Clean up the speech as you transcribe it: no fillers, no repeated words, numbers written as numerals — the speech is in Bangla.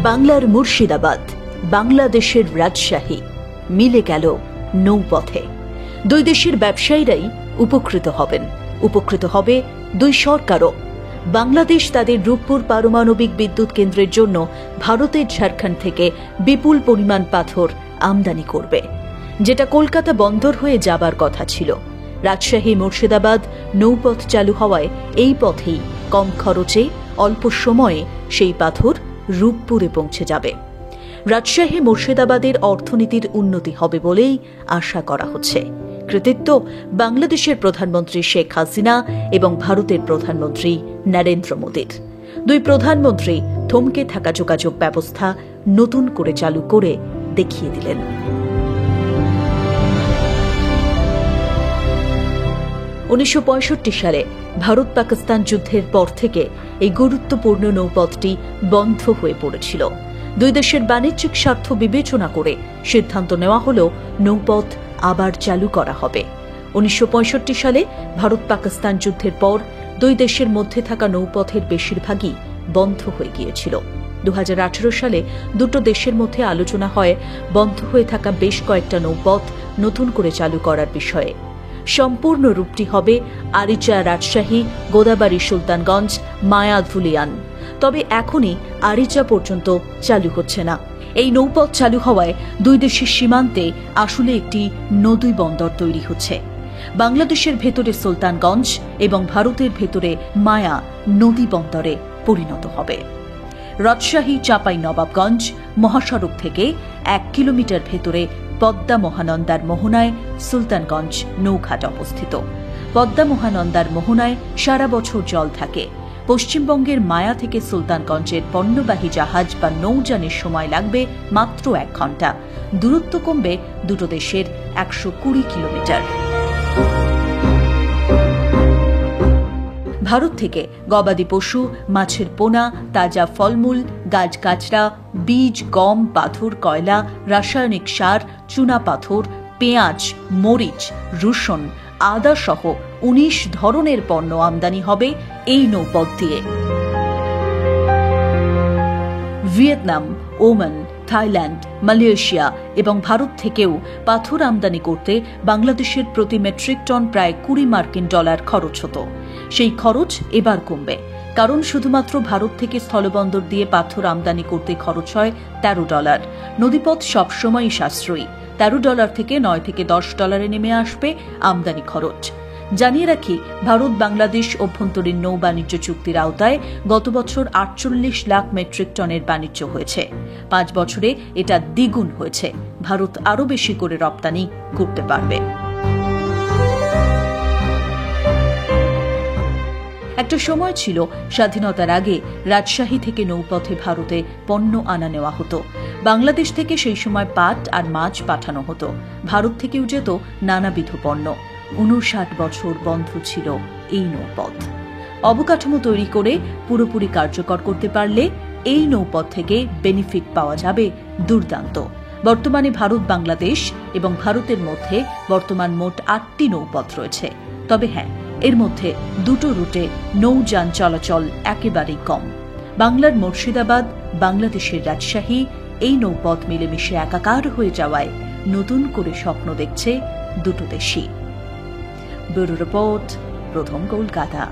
বাংলার মুর্শিদাবাদ, বাংলাদেশের রাজশাহী মিলে গেল নৌপথে। দুই দেশের ব্যবসায়ীরাই উপকৃত হবেন, উপকৃত হবে দুই সরকারও। বাংলাদেশ তাদের রূপপুর পারমাণবিক বিদ্যুৎ কেন্দ্রের জন্য ভারতের ঝাড়খণ্ড থেকে বিপুল পরিমাণ পাথর আমদানি করবে, যেটা কলকাতা বন্দর হয়ে যাবার কথা ছিল। রাজশাহী মুর্শিদাবাদ নৌপথ চালু হওয়ায় এই পথেই কম খরচে অল্প সময়ে সেই পাথর রূপপুরে পৌঁছে যাবে। রাজশাহী মুর্শিদাবাদের অর্থনীতির উন্নতি হবে বলেই আশা করা হচ্ছে। কৃতিত্ব বাংলাদেশের প্রধানমন্ত্রী শেখ হাসিনা এবং ভারতের প্রধানমন্ত্রী নরেন্দ্র মোদীর। দুই প্রধানমন্ত্রী থমকে থাকা যোগাযোগ ব্যবস্থা নতুন করে চালু করে দেখিয়ে দিলেন। 1965 সালে ভারত পাকিস্তান যুদ্ধের পর থেকে এই গুরুত্বপূর্ণ নৌপথটি বন্ধ হয়ে পড়েছিল। দুই দেশের বাণিজ্যিক স্বার্থ বিবেচনা করে সিদ্ধান্ত নেওয়া হল নৌপথ আবার চালু করা হবে। 1965 সালে ভারত পাকিস্তান যুদ্ধের পর দুই দেশের মধ্যে থাকা নৌপথের বেশিরভাগই বন্ধ হয়ে গিয়েছিল। 2018 সালে দুটো দেশের মধ্যে আলোচনা হয় বন্ধ হয়ে থাকা বেশ কয়েকটা নৌপথ নতুন করে চালু করার বিষয়ে। সম্পূর্ণ রূপটি হবে আরিচা রাজশাহী, গোদাবাড়ি সুলতানগঞ্জ, মায়া ধুলিয়ান। তবে এখনই আরিচা পর্যন্ত চালু হচ্ছে না। এই নৌপথ চালু হওয়ায় দুই দেশের সীমান্তে আসলে একটি নদী বন্দর তৈরি হচ্ছে। বাংলাদেশের ভেতরে সুলতানগঞ্জ এবং ভারতের ভেতরে মায়া নদী বন্দরে পরিণত হবে। রাজশাহী চাঁপাই নবাবগঞ্জ মহাসড়ক থেকে 1 কিলোমিটার ভেতরে পদ্মা মহানন্দার মোহনায় সুলতানগঞ্জ নৌঘাট অবস্থিত। পদ্মা মহানন্দার মোহনায় সারা বছর জল থাকে। পশ্চিমবঙ্গের মায়া থেকে সুলতানগঞ্জের পণ্যবাহী জাহাজ বা নৌযানের সময় লাগবে মাত্র 1 ঘণ্টা। দূরত্ব কমবে দুটো দেশের 120 কিলোমিটার। ভারত থেকে গবাদি পশু, মাছের পোনা, তাজা ফলমূল, গাছগাছড়া, বীজ, গম, পাথর, কয়লা, রাসায়নিক সার, চুনা পাথর, পেঁয়াজ, মরিচ, রসুন, আদা সহ 19 ধরনের পণ্য আমদানি হবে এই নৌপথ দিয়ে। ভিয়েতনাম, ওমান, থাইল্যান্ড, মালয়েশিয়া এবং ভারত থেকেও পাথর আমদানি করতে বাংলাদেশের প্রতি মেট্রিক টন প্রায় $20 খরচ হতো। সেই খরচ এবার কমবে, কারণ শুধুমাত্র ভারত থেকে স্থলবন্দর দিয়ে পাথর আমদানি করতে খরচ হয় $13। নদীপথ সবসময়ই সাশ্রয়ী। $13 থেকে $9 থেকে $10 নেমে আসবে আমদানি খরচ। জানিয়ে রাখি, ভারত বাংলাদেশ অভ্যন্তরীণ নৌ বাণিজ্য চুক্তির আওতায় গত বছর 48 লাখ মেট্রিক টনের বাণিজ্য হয়েছে। 5 বছরে এটা দ্বিগুণ হয়েছে। ভারত আরও বেশি করে রপ্তানি করতে পারবে। একটা সময় ছিল স্বাধীনতার আগে রাজশাহী থেকে নৌপথে ভারতে পণ্য আনা নেওয়া হতো। বাংলাদেশ থেকে সেই সময় পাট আর মাছ পাঠানো হতো। ভারত থেকেও যেত নানাবিধ পণ্য। 59 বছর বন্ধ ছিল এই নৌপথ। অবকাঠামো তৈরি করে পুরোপুরি কার্যকর করতে পারলে এই নৌপথ থেকে বেনিফিট পাওয়া যাবে দুর্দান্ত। বর্তমানে ভারত বাংলাদেশ এবং ভারতের মধ্যে বর্তমান মোট 8টি নৌপথ রয়েছে। তবে হ্যাঁ, এর মধ্যে দুটো রুটে নৌযান চলাচল একেবারেই কম। বাংলার মুর্শিদাবাদ, বাংলাদেশের রাজশাহী, এই নৌপথ মিলেমিশে একাকার হয়ে যাওয়ায় নতুন করে স্বপ্ন দেখছে দুটো দেশই। ব্যুরো রিপোর্ট, প্রথম কলকাতা।